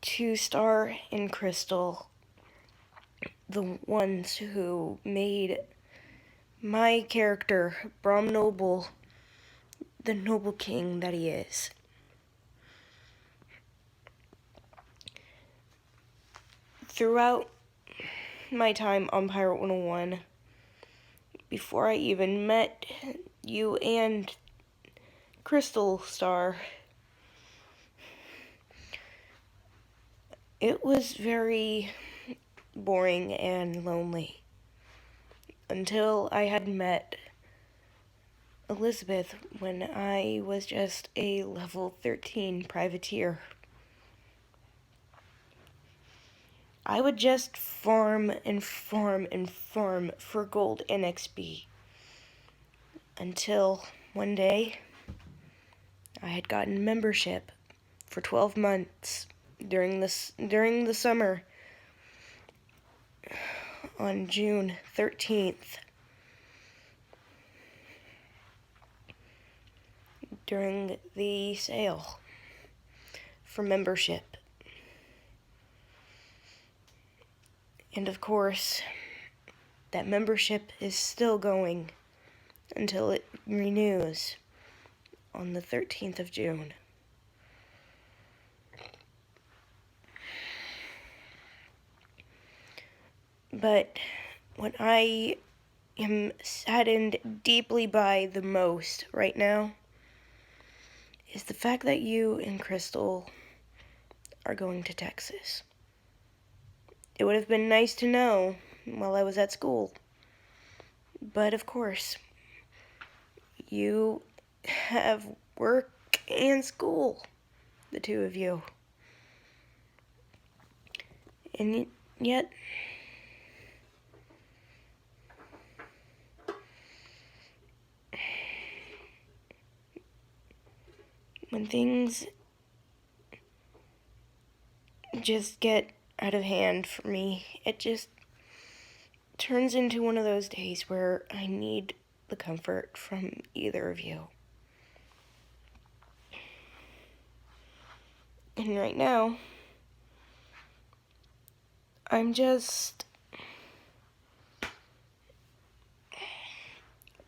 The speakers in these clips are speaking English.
to star in Crystal, the ones who made my character, Brom Noble, the noble king that he is. Throughout my time on Pirate 101, before I even met you and Crystal Star, it was very boring and lonely until I had met Elizabeth when I was just a level 13 privateer. I would just farm and farm and farm for gold and XP until one day I had gotten membership for 12 months during the summer on June 13th. During the sale for membership. And of course, that membership is still going until it renews on the 13th of June. But what I am saddened deeply by the most right now is the fact that you and Crystal are going to Texas. It would have been nice to know while I was at school. But of course, you have work and school, the two of you. And yet, when things just get out of hand for me, it just turns into one of those days where I need the comfort from either of you. And right now, I'm just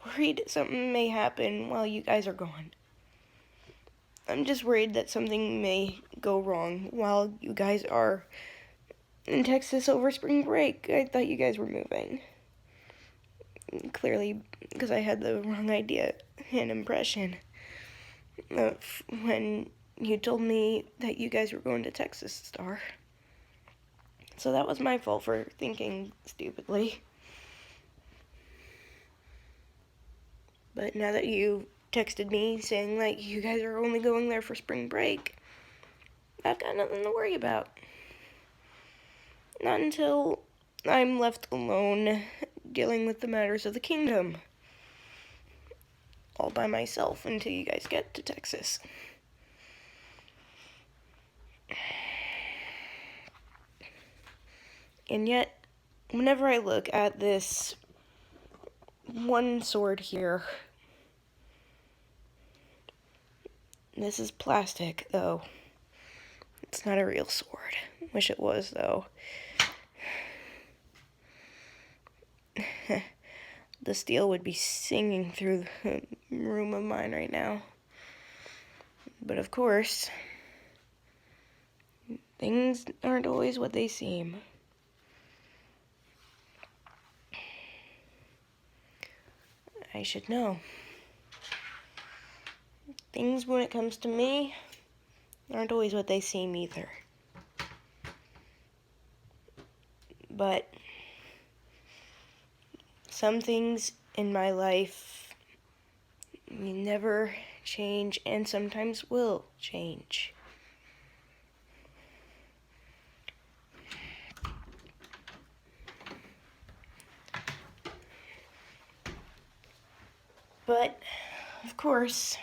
worried something may happen while you guys are gone. I'm just worried that something may go wrong while you guys are in Texas over spring break. I thought you guys were moving. Clearly, because I had the wrong idea and impression of when you told me that you guys were going to Texas, Star. So that was my fault for thinking stupidly. But now that you texted me saying like you guys are only going there for spring break, I've got nothing to worry about. Not until I'm left alone dealing with the matters of the kingdom. All by myself until you guys get to Texas. And yet, whenever I look at this one sword here, this is plastic, though. It's not a real sword. Wish it was, though. The steel would be singing through the room of mine right now. But of course, things aren't always what they seem. I should know. Things, when it comes to me, aren't always what they seem either. But some things in my life never change and sometimes will change. But, of course,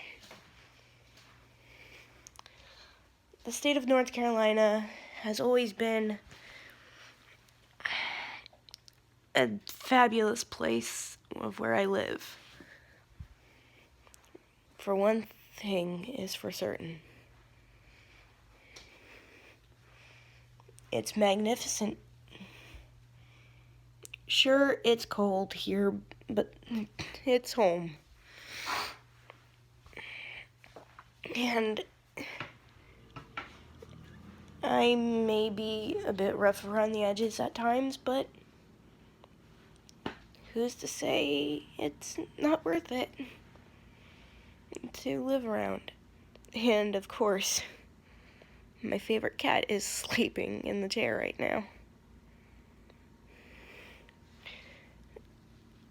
the state of North Carolina has always been a fabulous place of where I live. For one thing is for certain. It's magnificent. Sure, it's cold here, but it's home. And I may be a bit rough around the edges at times, but who's to say it's not worth it to live around? And of course, my favorite cat is sleeping in the chair right now.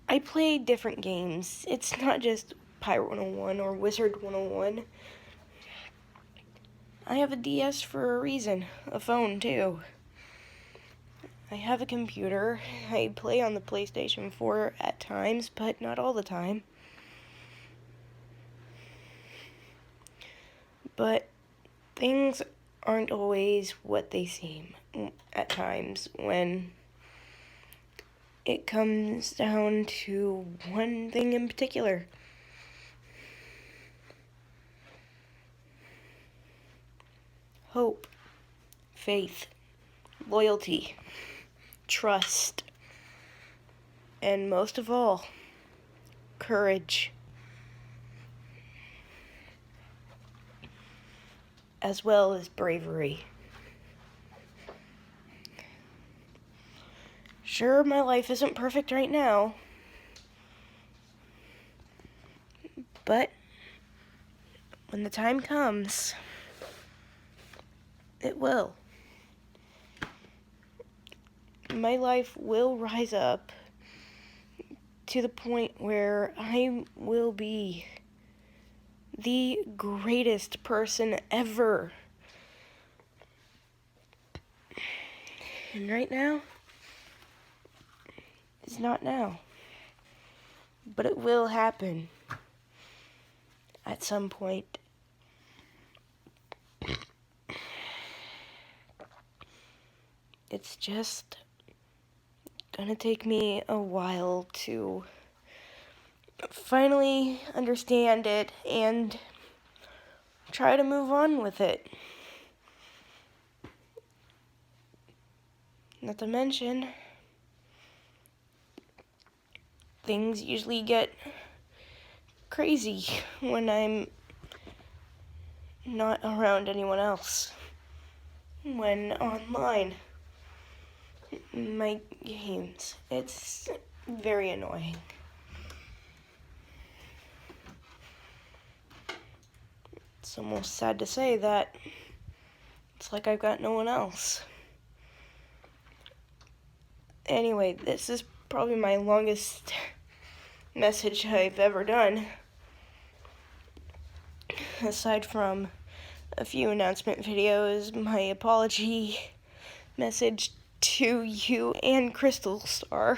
I play different games. It's not just Pirate 101 or Wizard 101. I have a DS for a reason, a phone too. I have a computer. I play on the PlayStation 4 at times, but not all the time. But things aren't always what they seem at times when it comes down to one thing in particular. Hope, faith, loyalty, trust, and most of all, courage. As well as bravery. Sure, my life isn't perfect right now, but when the time comes, it will. My life will rise up to the point where I will be the greatest person ever. And right now, it's not now. But it will happen at some point. It's just gonna take me a while to finally understand it and try to move on with it. Not to mention, things usually get crazy when I'm not around anyone else. When online, my games, it's very annoying. It's almost sad to say that it's like I've got no one else. Anyway, this is probably my longest message I've ever done. Aside from a few announcement videos, my apology message to you and Crystal Star.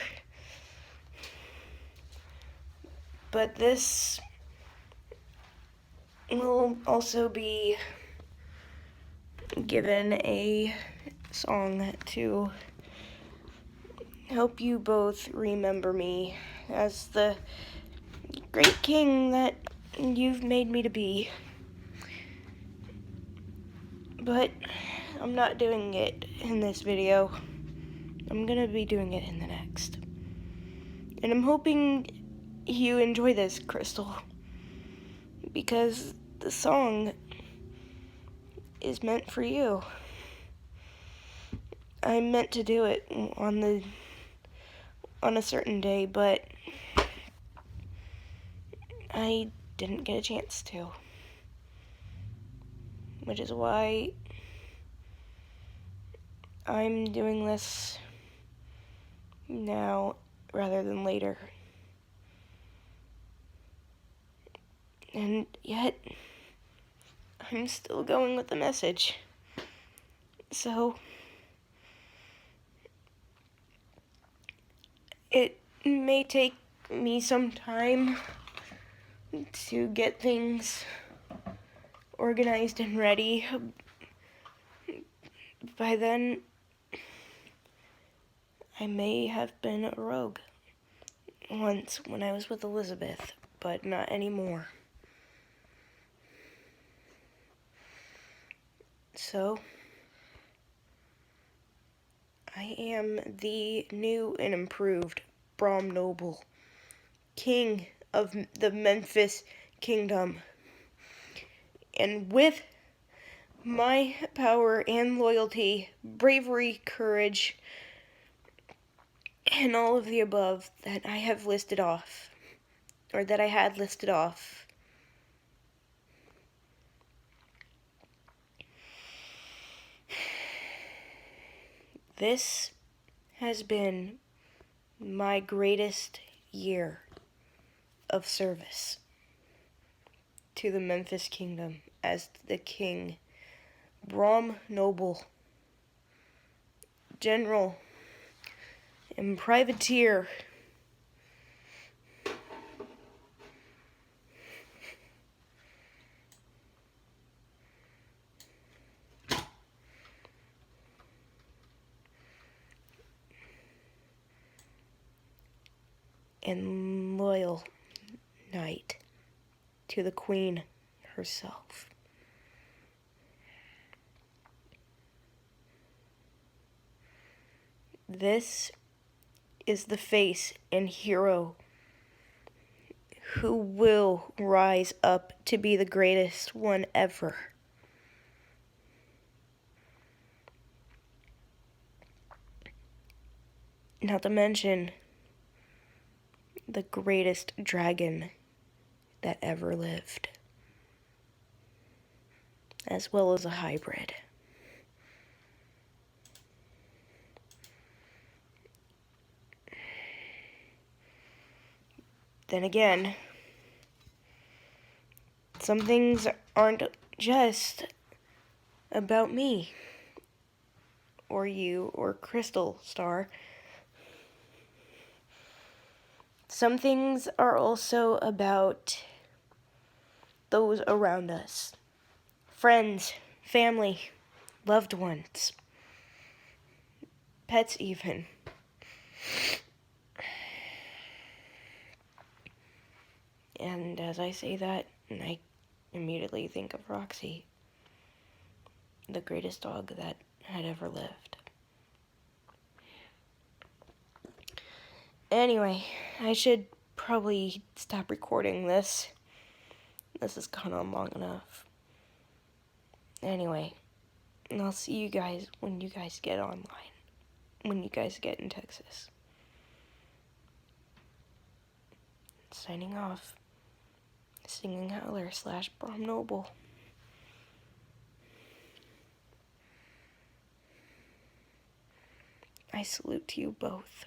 But this will also be given a song to help you both remember me as the great king that you've made me to be. But I'm not doing it in this video. I'm gonna be doing it in the next. And I'm hoping you enjoy this, Crystal, because the song is meant for you. I meant to do it on a certain day, but I didn't get a chance to. Which is why I'm doing this now rather than later. And yet, I'm still going with the message. So, it may take me some time to get things organized and ready. By then, I may have been a rogue once when I was with Elizabeth, but not anymore. So, I am the new and improved Brom Noble, king of the Memphis Kingdom. And with my power and loyalty, bravery, courage, and all of the above that I have listed off, or that I had listed off, this has been my greatest year of service to the Memphis Kingdom as the King Brom Noble, General and Privateer. And loyal knight to the Queen herself. This is the face and hero who will rise up to be the greatest one ever. Not to mention the greatest dragon that ever lived, as well as a hybrid. Then again, some things aren't just about me, or you, or Crystal Star. Some things are also about those around us. Friends, family, loved ones, pets even. And as I say that, I immediately think of Roxy, the greatest dog that had ever lived. Anyway, I should probably stop recording this. This has gone on long enough. Anyway, I'll see you guys when you guys get online. When you guys get in Texas. Signing off. Singing Howler / Brom Noble. I salute to you both.